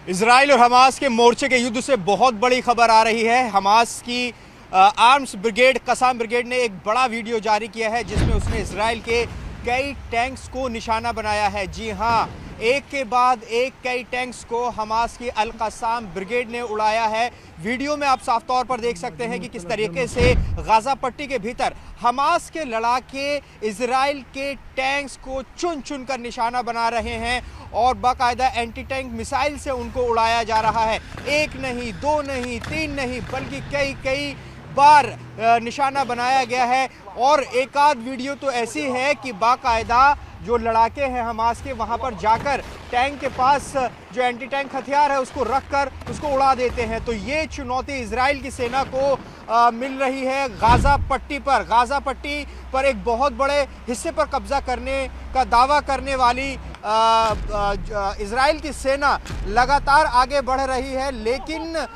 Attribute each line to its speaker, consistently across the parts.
Speaker 1: Israel और Hamas के मोर्चे के युद्ध से बहुत बड़ी खबर आ रही है। हमास की आर्म्स ब्रिगेड कसाम ब्रिगेड ने एक बड़ा वीडियो जारी किया है जिसमें उसने इजराइल के कई टैंक्स को निशाना बनाया है। जी हां, एक के बाद एक कई टैंक्स को हमास की अल कसाम ब्रिगेड ने उड़ाया है। वीडियो में आप साफ तौर पर देख सकते हैं कि किस तरीके से गाजा पट्टी के भीतर हमास के लड़ाके इजराइल के टैंक्स को चुन चुन कर निशाना बना रहे हैं और बाकायदा एंटी टैंक मिसाइल से उनको उड़ाया जा रहा है। एक नहीं, दो नहीं, तीन नहीं, बल्कि कई कई बार निशाना बनाया गया है। और एक आध वीडियो तो ऐसी है कि बाकायदा जो लड़ाके हैं हमास के वहां पर जाकर टैंक के पास जो एंटी टैंक हथियार है उसको रखकर उसको उड़ा देते हैं। तो ये चुनौती इजराइल की सेना को मिल रही है गाजा पट्टी पर। गाजा पट्टी पर एक बहुत बड़े हिस्से पर कब्जा करने का दावा करने वाली इजराइल की सेना लगातार आगे बढ़ रही है, लेकिन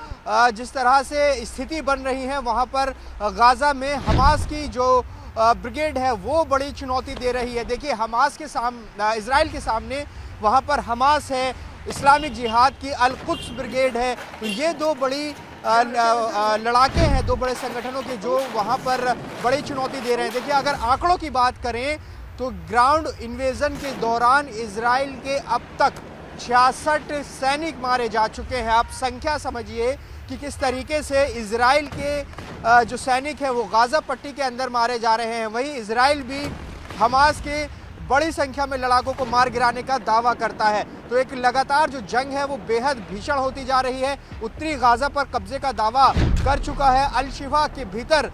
Speaker 1: जिस तरह से स्थिति बन रही है वहां पर गाजा में हमास की जो ब्रिगेड है वो बड़ी चुनौती दे रही है। देखिए, हमास के सामने, इजराइल के सामने वहाँ पर हमास है, इस्लामिक जिहाद की अल कुद्स ब्रिगेड है। तो ये दो बड़ी लड़ाके हैं, दो बड़े संगठनों के जो वहाँ पर बड़ी चुनौती दे रहे हैं। देखिए, अगर आंकड़ों की बात करें तो ग्राउंड इन्वेजन के दौरान इजराइल के अब तक 66 सैनिक मारे जा चुके हैं। आप संख्या समझिए कि किस तरीके से इजराइल के जो सैनिक हैं वो गाजा पट्टी के अंदर मारे जा रहे हैं। वहीं इजराइल भी हमास के बड़ी संख्या में लड़ाकों को मार गिराने का दावा करता है। तो एक लगातार जो जंग है वो बेहद भीषण होती जा रही है। उत्तरी गाजा पर कब्जे का दावा कर चुका है, अल शिफा के भीतर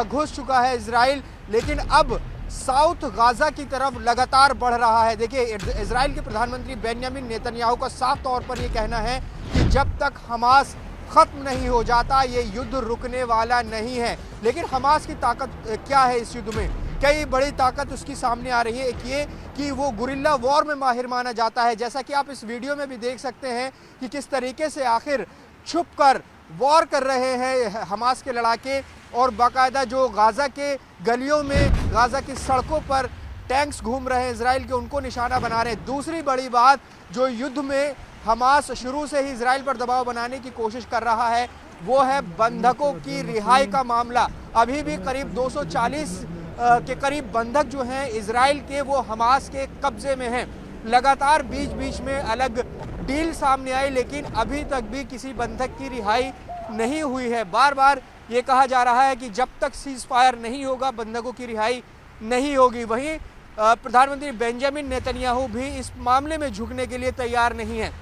Speaker 1: घुस चुका है इजराइल, लेकिन अब साउथ गाजा की तरफ लगातार बढ़ रहा है। देखिए, इजराइल के प्रधानमंत्री बेंजामिन नेतन्याहू का साफ तौर पर यह कहना है कि जब तक हमास खत्म नहीं हो जाता ये युद्ध रुकने वाला नहीं है। लेकिन हमास की ताकत क्या है इस युद्ध में? कई बड़ी ताकत उसकी सामने आ रही है। एक ये कि वो गुरिल्ला वॉर में माहिर माना जाता है, जैसा कि आप इस वीडियो में भी देख सकते हैं कि किस तरीके से आखिर छुपकर वॉर कर रहे हैं हमास के लड़ाके और बाकायदा जो गाजा के गलियों में, गाजा की सड़कों पर टैंक्स घूम रहे हैं इजराइल के, उनको निशाना बना रहे हैं। दूसरी बड़ी बात, जो युद्ध में हमास शुरू से ही इजराइल पर दबाव बनाने की कोशिश कर रहा है वो है बंधकों की रिहाई का मामला। अभी भी करीब 240 के करीब बंधक जो हैं इजराइल के वो हमास के कब्जे में हैं। लगातार बीच बीच में अलग डील सामने आई, लेकिन अभी तक भी किसी बंधक की रिहाई नहीं हुई है। बार बार ये कहा जा रहा है कि जब तक सीज फायर नहीं होगा बंधकों की रिहाई नहीं होगी। वहीं प्रधानमंत्री बेंजामिन नेतन्याहू भी इस मामले में झुकने के लिए तैयार नहीं है।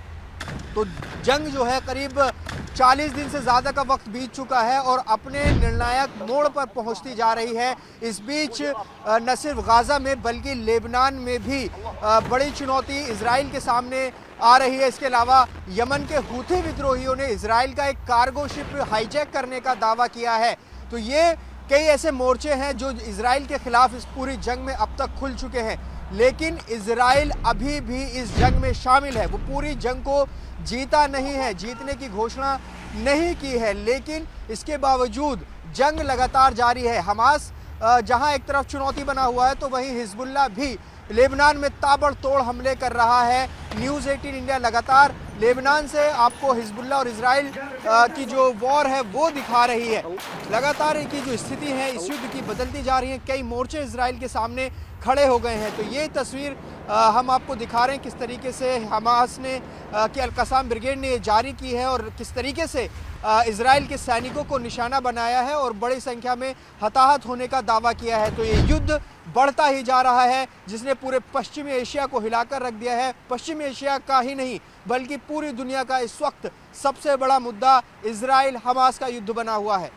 Speaker 1: तो जंग जो है करीब 40 दिन से ज़्यादा का वक्त बीत चुका है और अपने निर्णायक मोड़ पर पहुंचती जा रही है। इस बीच न सिर्फ गाजा में बल्कि लेबनान में भी बड़ी चुनौती इजराइल के सामने आ रही है। इसके अलावा यमन के हूथी विद्रोहियों ने इजराइल का एक कार्गो शिप हाईजैक करने का दावा किया है। तो ये कई ऐसे मोर्चे हैं जो इजराइल के खिलाफ इस पूरी जंग में अब तक खुल चुके हैं, लेकिन इजराइल अभी भी इस जंग में शामिल है। वो पूरी जंग को जीता नहीं है, जीतने की घोषणा नहीं की है, लेकिन इसके बावजूद जंग लगातार जारी है। हमास जहां एक तरफ चुनौती बना हुआ है तो वहीं हिजबुल्लाह भी लेबनान में ताबड़तोड़ हमले कर रहा है। न्यूज़ 18 इंडिया लगातार लेबनान से आपको हिजबुल्लाह और इजराइल की जो वॉर है वो दिखा रही है। लगातार की जो स्थिति है इस युद्ध की बदलती जा रही है। कई मोर्चे इजराइल के सामने खड़े हो गए हैं। तो ये तस्वीर हम आपको दिखा रहे हैं किस तरीके से हमास ने कि अल कसाम ब्रिगेड ने ये जारी की है और किस तरीके से इजराइल के सैनिकों को निशाना बनाया है और बड़ी संख्या में हताहत होने का दावा किया है। तो ये युद्ध बढ़ता ही जा रहा है जिसने पूरे पश्चिमी एशिया को हिलाकर रख दिया है। पश्चिमी एशिया का ही नहीं बल्कि पूरी दुनिया का इस वक्त सबसे बड़ा मुद्दा इजराइल हमास का युद्ध बना हुआ है।